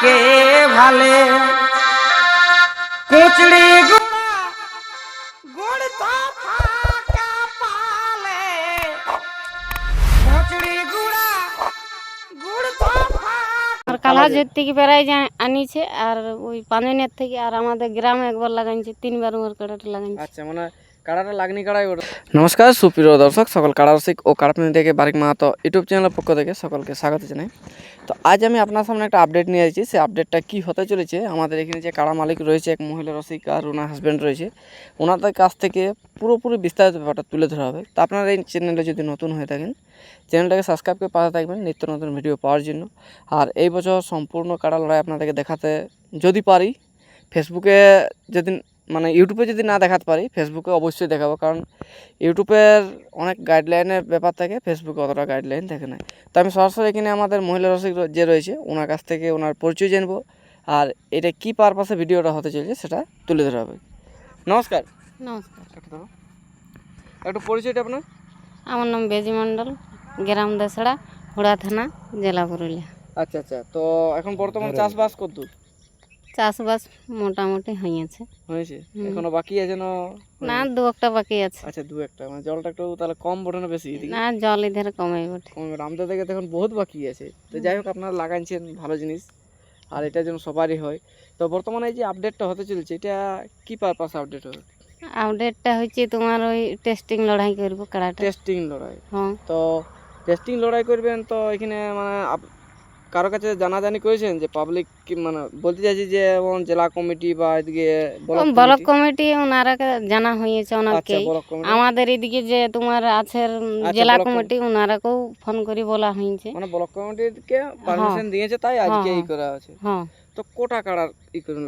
থাকে ভালে কুচড়ি গুড় তো ফাঁকা পালে কুচড়ি গুড় তো আর কালাহাজের থেকে বেড়াই যায় আনিছে আর ওই পানিনের থেকে আর আমাদের গ্রামে একবার লাগাইছে 3বার ওর কাড়াটা লাগাইছে। আচ্ছা মানে কাড়াটা লাগনি কাড়াই ওটা। নমস্কার সুপ্রিয় দর্শক, সকল কাড়া রসিক ও কাড়াপ্রেমী থেকে বারিক মাহাতো ইউটিউব চ্যানেলের পক্ষ থেকে সকলকে স্বাগত জানাই। তো আজ আমি আপনার সামনে একটা আপডেট নিয়ে এসেছি। সেই আপডেটটা কী হতে চলেছে, আমাদের এখানে যে কাড়া মালিক রয়েছে, এক মহিলা রসিক আর ওনার হাজব্যান্ড রয়েছে, ওনাদের কাছ থেকে পুরোপুরি বিস্তারিত ব্যাপারটা তুলে ধরা হবে। তো আপনারা এই চ্যানেলে যদি নতুন হয়ে থাকেন, চ্যানেলটাকে সাবস্ক্রাইব করে পাশে থাকবেন নিত্য নতুন ভিডিও পাওয়ার জন্য। আর এই বছর সম্পূর্ণ কাড়া লড়াই আপনাদেরকে দেখাতে যদি পারি, ফেসবুকে যদি মানে ইউটিউবে যদি না দেখাতে পারি, ফেসবুকে অবশ্যই দেখাবো, কারণ ইউটিউবের অনেক গাইডলাইনের ব্যাপার থাকে, ফেসবুকে অতটা গাইডলাইন থাকে না। তো আমি সরাসরি এখানে আমাদের মহিলা রসিক যে রয়েছে ওনার কাছ থেকে ওনার পরিচয় জানবো, আর এটা কী পারপাসে ভিডিওটা হতে চলেছে সেটা তুলে ধরা হবে। নমস্কার। নমস্কার, একটু পরিচয়টা আপনার? আমার নাম বেজি মণ্ডল, গ্রাম দেশড়া, হুড়া থানা, জেলা পুরুলিয়া। আচ্ছা আচ্ছা, তো এখন বর্তমান চাষবাস কতদূর চাষবাস মোটামুটি হয়েছে, এখনো বাকি আছে না 2-1টা বাকি আছে। আচ্ছা, 2-1টা, মানে জলটা একটু তাহলে কম বটে না বেশি? না, জল ইধার কমে বটে। আমাদের থেকে এখন বহুত বাকি আছে। তো যাই হোক, আপনারা লাগাইছেন ভালো জিনিস, আর এটা যেন সবারই হয়। তো বর্তমানে এই যে আপডেটটা হতে চলছে, এটা কি পারপাস আপডেট হবে? আপডেটটা হচ্ছে তোমার ওই টেস্টিং লড়াই করবো কাড়াটা। টেস্টিং লড়াই? হ্যাঁ। তো টেস্টিং লড়াই করবেন, তো এখানে মানে কারো কাছে জানাজানি করেছেন যে পাবলিক, মানে বলতে চাইছি যে যেমন জেলা কমিটি বা এদিকে ব্লক কমিটি ওনারা জানা হয়েছে ওনাকে। ব্লক কমিটি আমাদের এদিকে যে তোমার আছে জেলা কমিটি, ওনারাকেও ফোন করে বলা হয়েছে, মানে ব্লক কমিটিকে পারমিশন দিয়েছে, তাই আজকে এই করা আছে। হ্যাঁ। তো কোটা কাড়ার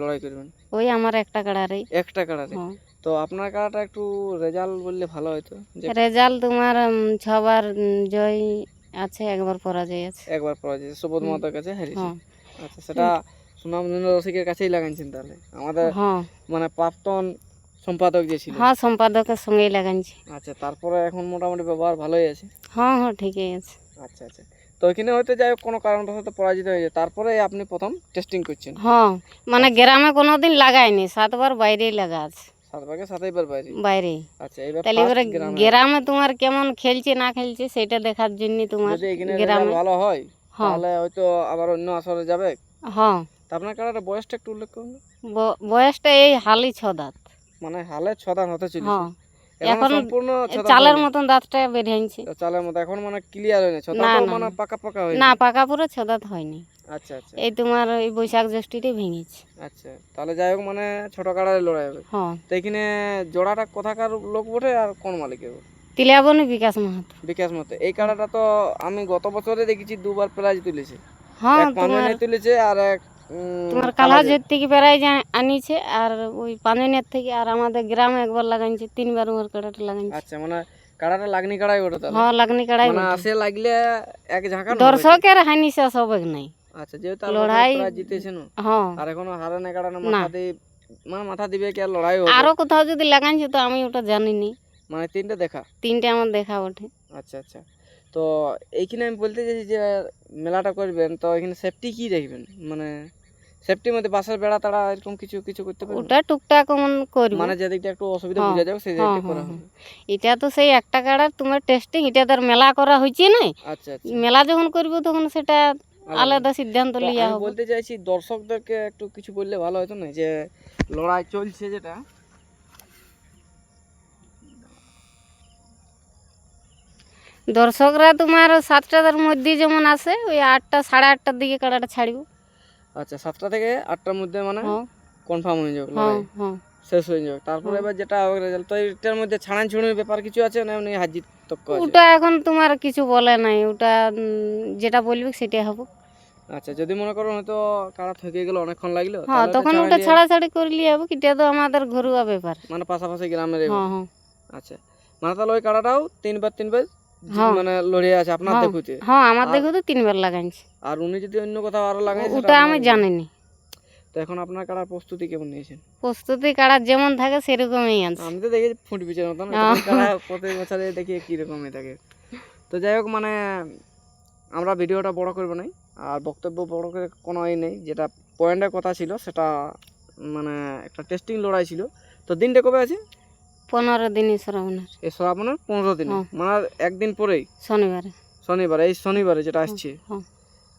লড়াই করবেন? ওই আমার একটা কাড়ারই। একটা কাড়ারে? তো আপনার কাড়াটা একটু রেজাল্ট বললে ভালো হতো। রেজাল্ট তোমার 6বার জয় আছে, একবার পরাজয় আছে। একবার পরাজয়, সুবোধ মাতার কাছে হারিয়েছে। আচ্ছা, সেটা সুনামধন্য রসিকের কাছেই লাগাইছেন তাহলে? আমাদের মানে প্রাক্তন সম্পাদক যে ছিল? হ্যাঁ, সম্পাদকের সঙ্গেই লাগাইছি। আচ্ছা, তারপরে এখন মোটামুটি ব্যবহার ভালোই আছে? হ্যাঁ হ্যাঁ, ঠিকই আছে। আচ্ছা আচ্ছা, তো এখানে হয়তো যাই হোক কোনো কারণবশত পরাজিত হয়েছে, তারপরে আপনি প্রথম টেস্টিং করছেন? হ্যাঁ, মানে গ্রামে কোনোদিন লাগাইনি, 7বার বাইরেই লাগা আছে। 7 ভাগে 7বার বাইরে? আচ্ছা, তাহলে এবারে গ্রামে তোমার কেমন খেলছে না খেলছে সেটা দেখার জন্য তোমার যদি এখানে রেজাল্ট ভালো হয় তাহলে হয়তো আবার অন্য আসরে যাবে। হ্যাঁ। তা আপনার কাড়াটা বয়সটা একটু উল্লেখ করুন। বয়সটা এই হালি 6 দাঁত, মানে হালে 6 দাঁত হতে চলেছে? এখন সম্পূর্ণ চালের মতন দাঁতটা বেরিয়েছে। চালের মতো এখন মানে ক্লিয়ার হয়নি? 6 দাঁত মানে পাকা পাকা হয়নি? না, পাকা পুরো 6 দাঁত হয়নি। আচ্ছা আচ্ছা, এই তোমার এই বৈশাখ জ্যৈষ্ঠীতে ভেঙেছে। আচ্ছা, তাহলে যাই হোক মানে ছোট কাড়ারে লড়াই হবে। হ্যাঁ। তো এখানে জোড়াটা কোথাকার লোক বটে আর কোন মালিকের? তিলিয়াবনি বিকাশ মাহাতো। বিকাশ মাহাতো। এই কাড়াটা তো আমি গত বছরে দেখেছি 2বার প্রাইজ তুলেছে। হ্যাঁ, তোমার তুলেছে আর এক তোমার কালাহাজের থেকে বেড়াই যায় আনিছে আর ওই পানিনের থেকে আর আমাদের গ্রামে একবার লাগাইছে 3বার ওর কাড়াটা লাগাইছে। আচ্ছা, মানে কাড়াটা লাগনি কাড়াই ওটা তাহলে? হ্যাঁ, লাগনি কাড়াই মানে আসে লাগলে এক ঝাঁকা দর্শকের হানি শেষ হবে নাই। আচ্ছা, যেহেতু লড়াই জিতেছেন হ্যাঁ, আর এখনো হারে না কাড়া, মাথা দিবে কি আর লড়াই হবে? আরো কোথাও যদি লাগাইছে তো আমি ওটা জানিনি। মানে 3টে দেখা? 3টে আমার দেখা ওঠে। আচ্ছা আচ্ছা, তো এইখানে আমি বলতে চাইছি যে মেলাটা করবেন, তো এখানে সেফটি কি রাখবেন? মানে সেফটির মধ্যে বাসার বেড়া তাড়া এরকম কিছু কিছু করতে পারবেন? ওটা টুকটাক কমন করব, মানে যেদিকটা একটু অসুবিধা বোঝা যাবে সেই দিকটা করা হবে। এটা তো সেই একটা কাড়ার তোমার টেস্টিং, এটা তার মেলা করা হয়েছে না। আচ্ছা আচ্ছা, মেলা যখন করব তখন সেটা আলাদা সিদ্ধান্ত লিয়া হবে। বলতে চাইছি দর্শকদেরকে একটু কিছু বললে ভালো হতো না, যে লড়াই চলছে যেটা দর্শকরা তোমার 7টার মধ্যে যেমন আসে, ওই 8টা 8:30টার দিকে কাড়াটা ছাড়ব। আচ্ছা, 7টা থেকে 8টার মধ্যে মানে কনফার্ম হয়ে যাবে, শেষ হয়ে যাবে। তারপরে এবার যেটা হবে রেজাল্ট, তো এটার মধ্যে ছাড়ান ছুড়ির ব্যাপার কিছু আছে না এমনি হাজির তক্ক আছে? ওটা এখন তোমার কিছু বলে নাই, ওটা যেটা বলবে সেটাই হবে। আচ্ছা, যদি মনে করো হয়তো কাড়া থেকে গেল অনেকক্ষণ লাগলো, হ্যাঁ, তখন ওটা ছাড়াছাড়ি করে লিয়ে যাবো, এটা তো আমাদের ঘরোয়া ব্যাপার, মানে পাশাপাশি গ্রামের। হ্যাঁ। আচ্ছা, মানে তাহলে ওই কাড়াটাও 3বার মানে লড়িয়ে আছে আপনার দেখুতে? হ্যাঁ, আমার দেখুতে 3বার লাগাইছে। আর উনি যদি অন্য কোথাও আরো লাগাই ওটা আমি জানিনি। তো এখন আপনার কাড়ার প্রস্তুতি কেমন নিয়েছেন? প্রস্তুতি কাড়া যেমন থাকে সেরকমই আছে। আমি তো দেখি ফুট পিছের মতন কাড়া প্রতি বছরে দেখি কিরকমই থাকে। তো যাই হোক, মানে আমরা ভিডিওটা বড় করবো না, আর বক্তব্য বড় করে কোনো নেই, যেটা পয়েন্টের কথা ছিল, সেটা মানে একটা টেস্টিং লড়াই ছিল। তো দিনটা কবে আছে? 15 দিনই শ্রাবণের এই শ্রাবণের 15 দিনে, হ্যাঁ। মানে একদিন পরেই শনিবারে। শনিবারে, এই শনিবারে যেটা আসছে। হ্যাঁ,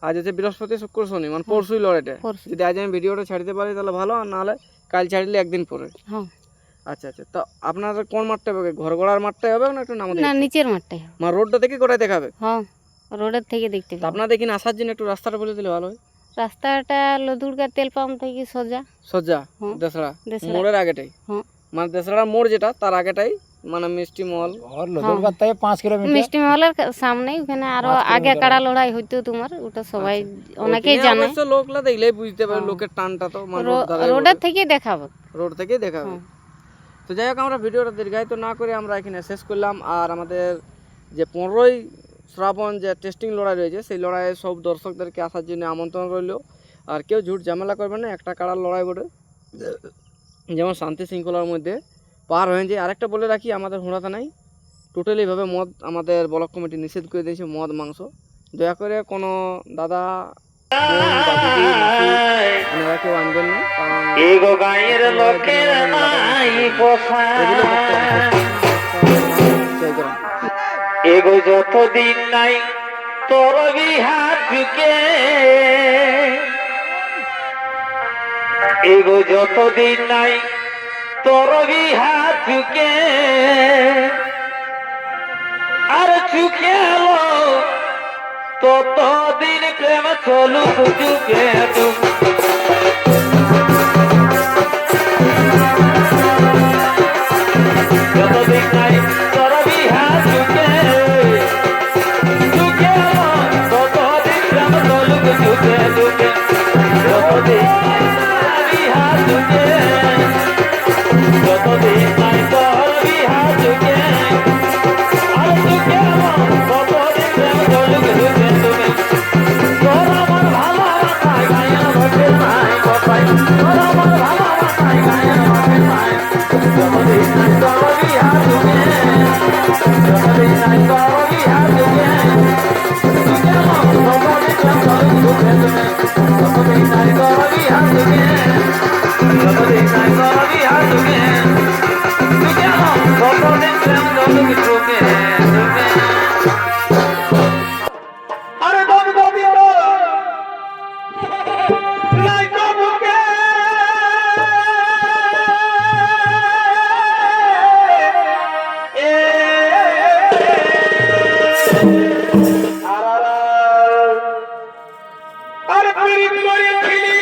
আজ হচ্ছে বৃহস্পতি, শুক্র, শনি, মানে পরশুই লড়াইটা। পরশু। যদি আজ আমি ভিডিওটা ছাড়তে পারি তাহলে ভালো, আর নাহলে কাল ছাড়লে একদিন পরে। হ্যাঁ, আচ্ছা আচ্ছা, তো আপনাদের কোন মাঠটা হবে? ঘর গড়ার মাঠটাই হবে না একটু নামাদের? না নিচের মাঠটাই হবে। মানে রোডটা থেকে কোথায় দেখাবে? হ্যাঁ, রোডের থেকে দেখতে তো পাবো। আপনাদের এখানে আসার জন্য একটু রাস্তাটা বলে দিলে ভালো হয়। রাস্তাটা লদুড়গা তেল পাম্প থেকে সোজা। সজ্জা হ্যাঁ। দেশড়া দেশড়া। মোড়ের আগেটাই, হ্যাঁ, মানে দেশড়া মোড় যেটা তার আগেটাই, মানে মিষ্টি মল। মিষ্টি মহলের সামনে ওখানে আরো আগে কাড়া লড়াই হইতো তোমার, ওটা সবাই অনেকেই ওখানে জানে। অবশ্য লোকলা দেখলেই বুঝতে পারে, লোকের টানটা তো মানে রোডের থেকে দেখাবো। রোড থেকেই দেখাবে। হ্যাঁ। তো যাই হোক, আমরা ভিডিওটা দীর্ঘায়িত না করে আমরা এখানে শেষ করলাম। আর আমাদের যে 15ই শ্রাবণ যে টেস্টিং লড়াই রয়েছে, সেই লড়াইয়ে সব দর্শকদেরকে আসার জন্য আমন্ত্রণ রইল। আর কেউ ঝুট ঝামেলা করবে না, একটা কাড়ার লড়াই বটে, যেমন শান্তি শৃঙ্খলার মধ্যে পার হয়ে যায়। আরেকটা বলে রাখি, আমাদের হুড়াতে নাই টোটালিভাবে মদ, আমাদের ব্লক কমিটি নিষেধ করে দিয়েছে মদ মাংস। দয়া করে কোনো দাদা, বোন বা দিদি, মাসি, এনারা কেউ আনবেন না, কারণ এগুলো করতে জয় গ্রাম। এগো যতদিন নাই তোর বিহার ঝুঁকে, এগো যতদিন নাই তোর বিহার ঝুঁকে, আর চুকে এলো ততদিন প্রেম চলুক যুগে যুগ। যতদিন নাই তোর বিহার ঝুঁকে, চুকে এলো ততদিন প্রেম চলুক যুগে যুগে। যতদিন নাই বিহার ঝুঁকে, যতদিন নাই তোর বিহার ঝুঁকে, আর চুকে এলো ততদিন প্রেম চলুক যুগে যুগে। তোর আমার ভালোবাসায় গায়ের ভাষে নাই কথায়, তোর আমার ভালোবাসায় গায়ের ভাষে নাই। যতদিন নাই তোর বিহার ঝুঁকে, যতদিন নাই তোর বিহার ঝুঁকে, চুকে এলো ততদিন প্রেম চলুক যুগে যুগে। যতদিন নাই তোর বিহার ঝুঁকে, যতদিন নাই তোর বিহার ঝুঁকে, চুকে এলো ততদিন প্রেম চলুক যুগে যুগে। আরে দম দমিও নাই তো বুকে, আরে পিরিত করে ছিলি